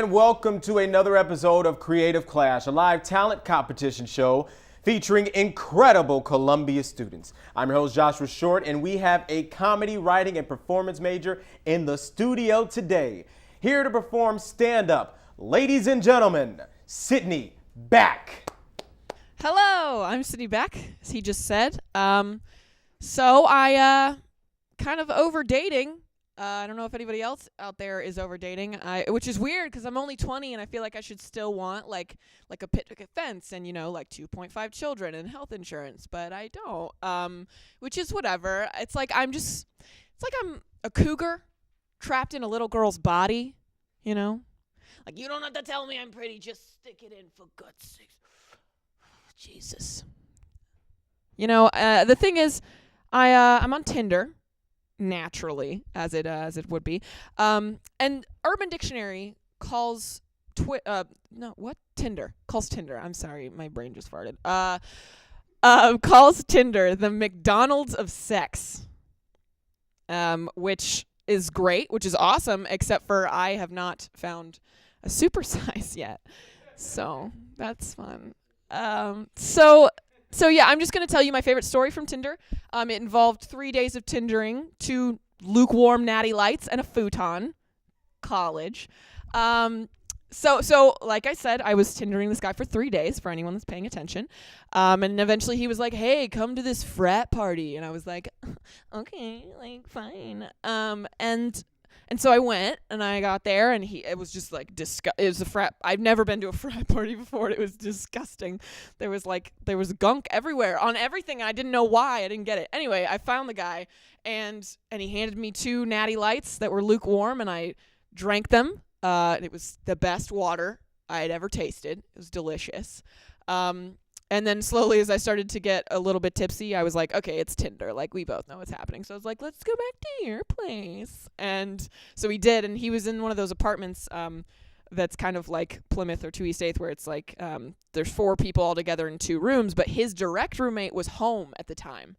and welcome to another episode of Creative Clash, a live talent competition show featuring incredible Columbia students. I'm your host, Joshua Short, and we have a comedy, writing, and performance major in the studio today. Here to perform stand-up, ladies and gentlemen, Sydney Back. Hello, I'm Sydney Back, as he just said. So I kind of over dating. I don't know if anybody else out there is over dating, which is weird because I'm only 20 and I feel like I should still want like a picket fence and, like 2.5 children and health insurance, but I don't, which is whatever. It's like I'm a cougar trapped in a little girl's body, Like, you don't have to tell me I'm pretty, just stick it in for God's sake. Jesus. The thing is, I'm on Tinder. Naturally, as it would be, and Urban Dictionary calls Tinder calls Tinder. I'm sorry, my brain just farted. Calls Tinder the McDonald's of sex, which is great, which is awesome, except for I have not found a supersize yet, so that's fun. So yeah, I'm just going to tell you my favorite story from Tinder. It involved 3 days of Tindering, 2 lukewarm natty lights, and a futon. College. So like I said, I was Tindering this guy for 3 days, for anyone that's paying attention. And eventually he was like, hey, come to this frat party. And I was like, okay, like, fine. And so I went, and I got there, and it was just like it was a frat. I've never been to a frat party before. It was disgusting. There was gunk everywhere on everything. I didn't know why. I didn't get it. Anyway, I found the guy, and he handed me 2 natty lights that were lukewarm, and I drank them. It was the best water I had ever tasted. It was delicious. And then slowly, as I started to get a little bit tipsy, I was like, okay, it's Tinder. Like, we both know what's happening. So I was like, let's go back to your place. And so we did. And he was in one of those apartments that's kind of like Plymouth or 2 East 8th, where it's like there's 4 people all together in 2 rooms. But his direct roommate was home at the time.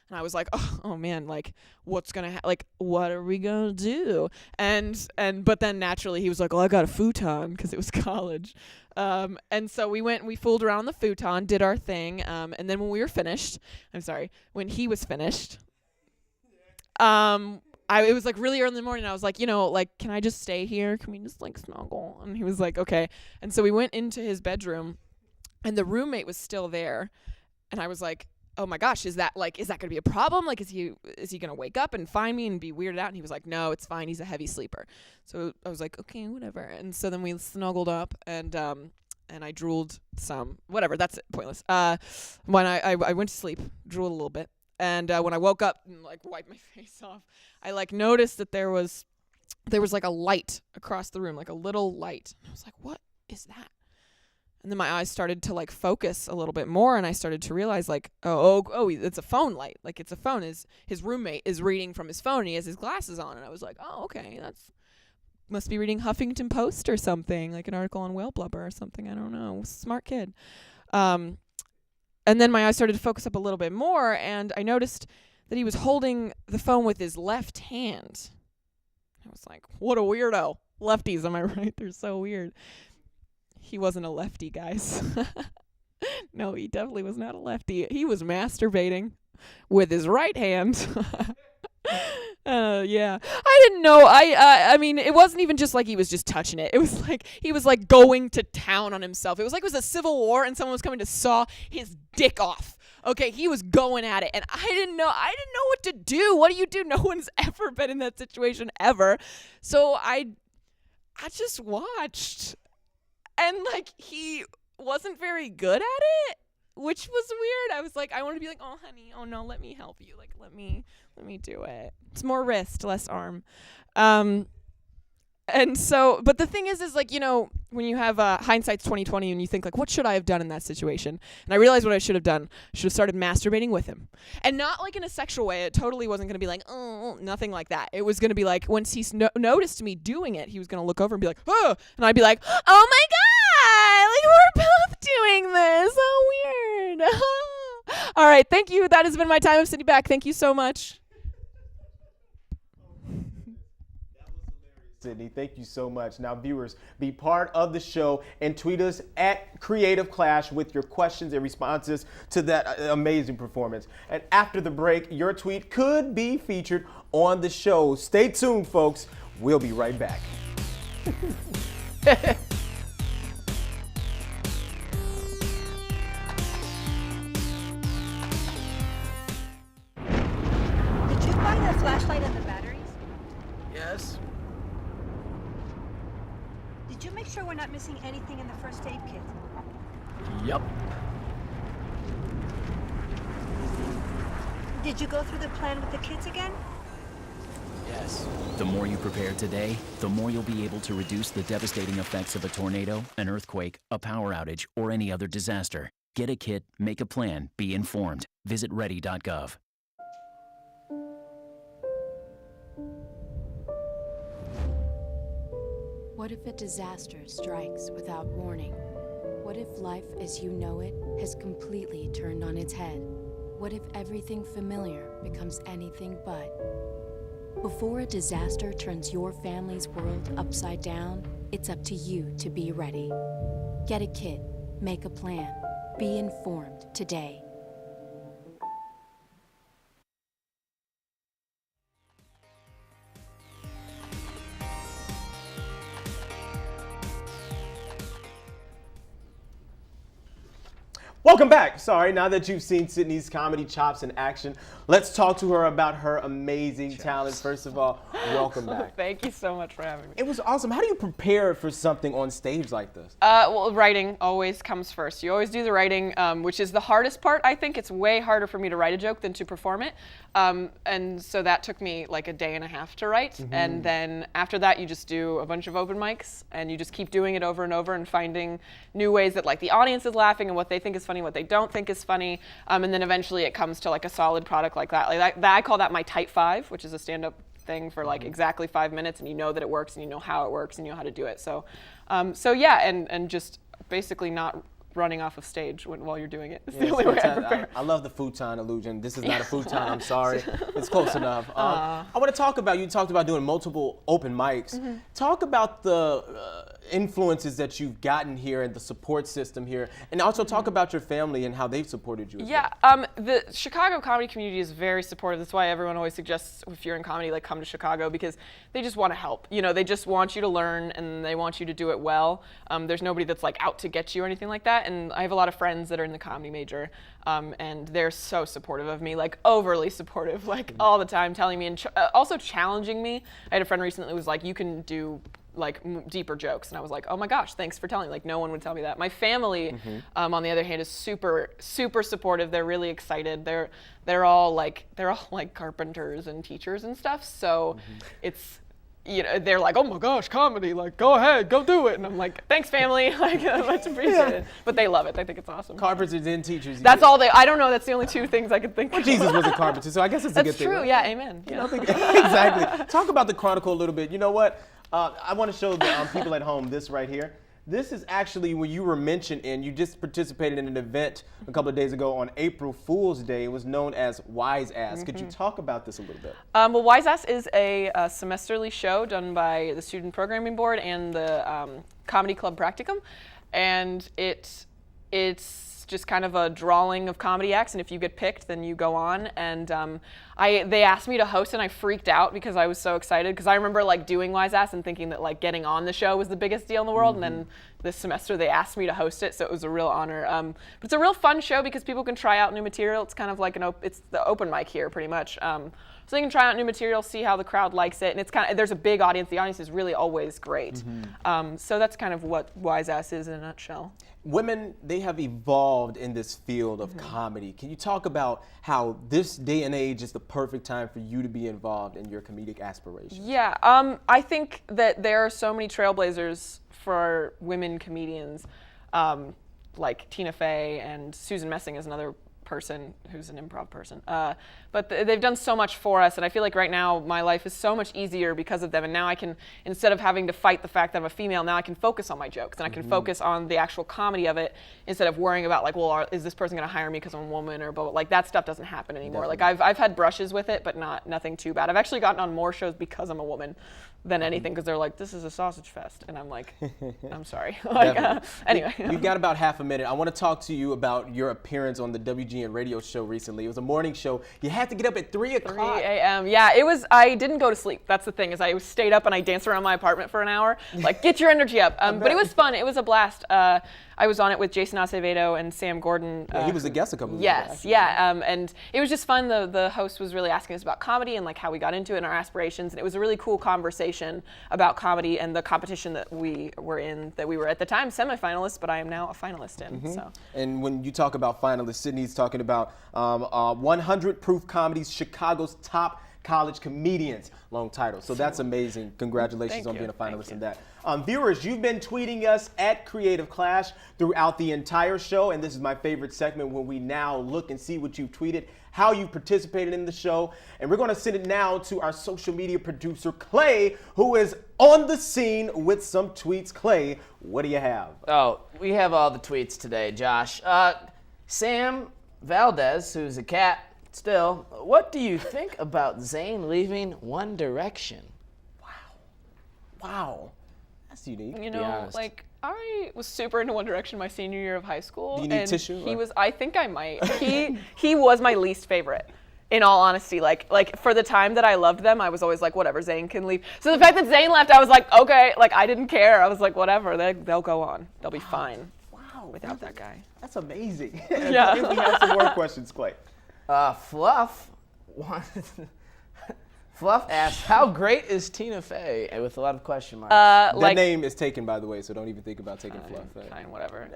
And I was like, oh man, like, what's going to like, what are we going to do? But then naturally he was like, well, I got a futon because it was college. And so we fooled around the futon, did our thing. And then when when he was finished, it was like really early in the morning. I was like, can I just stay here? Can we just like snuggle? And he was like, okay. And so we went into his bedroom and the roommate was still there. And I was like, oh my gosh, is that going to be a problem? Like, is he going to wake up and find me and be weirded out? And he was like, no, it's fine. He's a heavy sleeper. So I was like, okay, whatever. And so then we snuggled up and I drooled some, whatever. That's it, pointless. When I went to sleep, drooled a little bit. And when I woke up and like wiped my face off, I like noticed that there was like a light across the room, like a little light. And I was like, what is that? And then my eyes started to like focus a little bit more, and I started to realize like, oh, it's a phone light. Like, it's a phone. His roommate is reading from his phone, and he has his glasses on. And I was like, oh, okay, must be reading Huffington Post or something, like an article on whale blubber or something. I don't know. Smart kid. And then my eyes started to focus up a little bit more, and I noticed that he was holding the phone with his left hand. I was like, what a weirdo. Lefties, am I right? They're so weird. He wasn't a lefty, guys. No, he definitely was not a lefty. He was masturbating with his right hand. Yeah. I didn't know. I mean, it wasn't even just like he was just touching it. It was like he was like going to town on himself. It was like it was a civil war and someone was coming to saw his dick off. Okay, he was going at it, and I didn't know what to do. What do you do? No one's ever been in that situation ever. So I just watched. And, like, he wasn't very good at it, which was weird. I was like, I want to be like, oh, honey, oh, no, let me help you. Like, let me do it. It's more wrist, less arm. And so, but the thing is like, when you have hindsight's 20/20 and you think, like, what should I have done in that situation? And I realized what I should have done. I should have started masturbating with him. And not, like, in a sexual way. It totally wasn't going to be like, oh, nothing like that. It was going to be like, once he noticed me doing it, he was going to look over and be like, oh, and I'd be like, oh, my God, like, we're both doing this. So weird. All right, thank you. That has been my time of Sydney Back. Thank you so much. Sydney. Thank you so much. Now, viewers, be part of the show and tweet us at Creative Clash with your questions and responses to that amazing performance. And after the break, your tweet could be featured on the show. Stay tuned, folks. We'll be right back. Did you find the flashlight and the batteries? Yes. Did you make sure we're not missing anything in the first aid kit? Yup. Did you go through the plan with the kids again? Yes. The more you prepare today, the more you'll be able to reduce the devastating effects of a tornado, an earthquake, a power outage, or any other disaster. Get a kit, make a plan, be informed. Visit ready.gov. What if a disaster strikes without warning? What if life as you know it has completely turned on its head? What if everything familiar becomes anything but? Before a disaster turns your family's world upside down, it's up to you to be ready. Get a kit, make a plan, be informed today. Welcome back. Sorry, now that you've seen Sydney's comedy chops in action, let's talk to her about her amazing talent. First of all, welcome back. Thank you so much for having me. It was awesome. How do you prepare for something on stage like this? Well, writing always comes first. You always do the writing, which is the hardest part. I think it's way harder for me to write a joke than to perform it. And so that took me like a day and a half to write. And then after that, you just do a bunch of open mics and you just keep doing it over and over and finding new ways that like the audience is laughing and what they think is funny, what they don't think is funny. And then eventually it comes to like a solid product like that. Like that I call that my type 5, which is a stand-up thing for like exactly 5 minutes, and you know that it works and you know how it works and you know how to do it. So yeah, and just basically not running off of stage while you're doing it. It's the only way I prepare. I love the futon illusion. This is not a futon, I'm sorry. It's close enough. I want to talk about, you talked about doing multiple open mics. Talk about the influences that you've gotten here and the support system here, and also talk about your family and how they've supported you. Yeah, the Chicago comedy community is very supportive. That's why everyone always suggests if you're in comedy, like come to Chicago, because they just want to help. You know, they just want you to learn and they want you to do it well. There's nobody that's like out to get you or anything like that. And I have a lot of friends that are in the comedy major, and they're so supportive of me, like overly supportive, like all the time, telling me and also challenging me. I had a friend recently who was like, you can do like deeper jokes, and I was like, oh my gosh, thanks for telling me. Like no one would tell me that. My family, on the other hand, is super supportive. They're really excited. They're all like carpenters and teachers and stuff. So it's, you know, they're like, oh my gosh, comedy, like go ahead, go do it. And I'm like, thanks family, like much appreciated. But they love it. They think it's awesome. Carpenters and teachers. That's all I don't know, that's the only two things I could think of. Jesus was a carpenter, so I guess it's a good thing. That's true, right? yeah, amen. Yeah. Exactly. Talk about the Chronicle a little bit. You know what? I want to show the people at home this right here. This is actually when you were mentioned in, you just participated in an event a couple of days ago on April Fool's Day. It was known as Wise Ass. Could you talk about this a little bit? Well, Wise Ass is a semesterly show done by the Student Programming Board and the Comedy Club Practicum. And it's just kind of a drawing of comedy acts, and if you get picked, then you go on. And they asked me to host, and I freaked out because I was so excited, because I remember like doing Wise Ass and thinking that like getting on the show was the biggest deal in the world, and then this semester they asked me to host it, so it was a real honor. But it's a real fun show because people can try out new material. It's kind of like it's the open mic here, pretty much. So they can try out new material, see how the crowd likes it, and it's kind of, there's a big audience. The audience is really always great. So that's kind of what Wise Ass is in a nutshell. Women, they have evolved in this field of comedy. Can you talk about how this day and age is the perfect time for you to be involved in your comedic aspirations? Yeah, I think that there are so many trailblazers for women comedians, like Tina Fey, and Susan Messing is another person who's an improv person. But they've done so much for us, and I feel like right now my life is so much easier because of them. And now I can, instead of having to fight the fact that I'm a female, now I can focus on my jokes, and I can focus on the actual comedy of it instead of worrying about like, well, is this person going to hire me because I'm a woman, or like that stuff doesn't happen anymore. Definitely. Like I've had brushes with it, but nothing too bad. I've actually gotten on more shows because I'm a woman than anything, because they're like, this is a sausage fest, and I'm like, I'm sorry. Like, anyway. We've got about half a minute. I want to talk to you about your appearance on the WGN radio show recently. It was a morning show. You had to get up at 3 o'clock. 3 a.m. Yeah, it was. I didn't go to sleep. That's the thing, is I stayed up and I danced around my apartment for an hour. Like, get your energy up. But it was fun. It was a blast. I was on it with Jason Acevedo and Sam Gordon. Yeah, he was a guest a couple of years ago. Yes, yeah. And it was just fun. The host was really asking us about comedy and like how we got into it and our aspirations. And it was a really cool conversation about comedy and the competition that we were in, that we were at the time semifinalists, but I am now a finalist in. So. And when you talk about finalists, Sydney's talking about 100 Proof Comedy's Chicago's top college comedians, long title. So that's amazing. Congratulations on being a finalist in that. Viewers, you've been tweeting us at Creative Clash throughout the entire show, and this is my favorite segment when we now look and see what you've tweeted, how you participated in the show, and we're going to send it now to our social media producer, Clay, who is on the scene with some tweets. Clay, what do you have? Oh, we have all the tweets today, Josh. Sam Valdez, who's a cat still, what do you think about Zayn leaving One Direction? Wow. That's unique. You Be know, honest. like, I was super into One Direction my senior year of high school. Do you need and tissue, He or- was, I think I might. He was my least favorite. In all honesty, like for the time that I loved them, I was always like, whatever, Zayn can leave. So the fact that Zayn left, I was like, okay, like I didn't care. I was like, whatever, they'll go on. They'll be fine without that guy. That's amazing. Yeah. I think we have some more questions, Clay. Fluff asks, how great is Tina Fey? And with a lot of question marks. That name is taken, by the way, so don't even think about taking Fluff. Fine, whatever.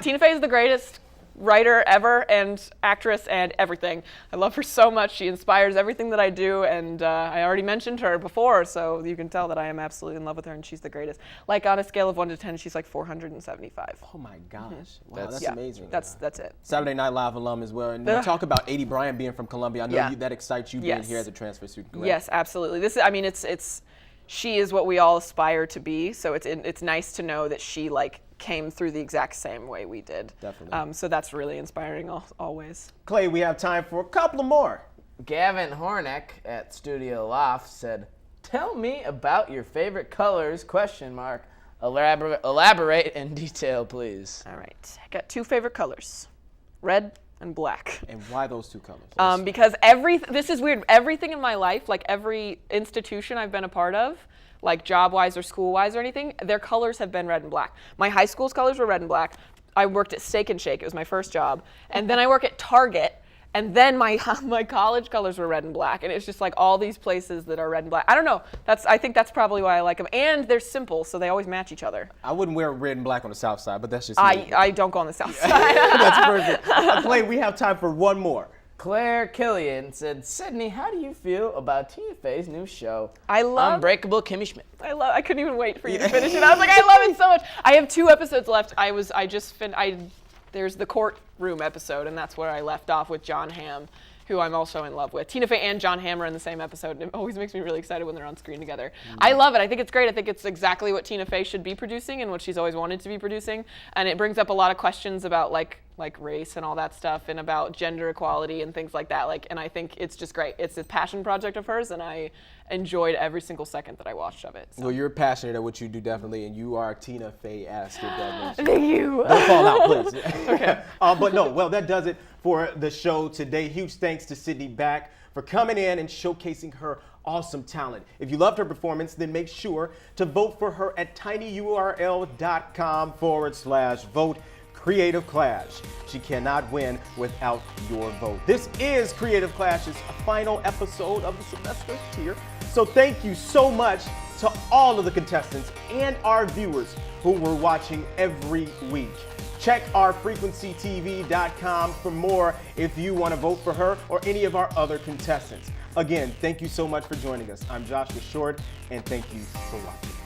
Tina Fey is the greatest writer ever, and actress, and everything. I love her so much. She inspires everything that I do, and I already mentioned her before, so you can tell that I am absolutely in love with her, and she's the greatest. Like, on a scale of 1 to 10, she's like 475. Oh my gosh. Wow, that's amazing. That's it. Saturday Night Live alum as well. And you talk about Adie Bryant being from Columbia. I know that excites you being Yes. here as a transfer student, correct? Yes, absolutely. She is what we all aspire to be, so it's nice to know that she like came through the exact same way we did. Definitely. So that's really inspiring always. Clay, we have time for a couple more. Gavin Hornick at Studio Loft said, tell me about your favorite colors, ? Elaborate in detail, please. All right, I got 2 favorite colors, red and black. And why those 2 colors? Because this is weird, everything in my life, like every institution I've been a part of, like job-wise or school-wise or anything, their colors have been red and black. My high school's colors were red and black. I worked at Steak and Shake, it was my first job. And then I work at Target, and then my college colors were red and black. And it's just like all these places that are red and black. I don't know, I think that's probably why I like them. And they're simple, so they always match each other. I wouldn't wear red and black on the south side, but that's just me. I don't go on the south side. That's perfect. Clay, we have time for one more. Claire Killian said, Sydney, how do you feel about Tina Fey's new show, I love Unbreakable Kimmy Schmidt? I couldn't even wait for you to finish it. I was like, I love it so much. I have 2 episodes left. There's the courtroom episode, and that's where I left off with John Hamm, who I'm also in love with. Tina Fey and John Hamm are in the same episode, and it always makes me really excited when they're on screen together. I love it. I think it's great. I think it's exactly what Tina Fey should be producing and what she's always wanted to be producing. And it brings up a lot of questions about like race and all that stuff, and about gender equality and things like that. And I think it's just great. It's a passion project of hers, and I enjoyed every single second that I watched of it. So. Well, you're passionate at what you do, definitely, and you are Tina Fey-esque. Thank you. Don't fall out, please. Okay. But no, well, that does it for the show today. Huge thanks to Sydney Back for coming in and showcasing her awesome talent. If you loved her performance, then make sure to vote for her at tinyurl.com/vote. Creative Clash. She cannot win without your vote. This is Creative Clash's final episode of the semester tier. So thank you so much to all of the contestants and our viewers who were watching every week. Check our frequencytv.com for more if you want to vote for her or any of our other contestants. Again, thank you so much for joining us. I'm Joshua Short, and thank you for watching.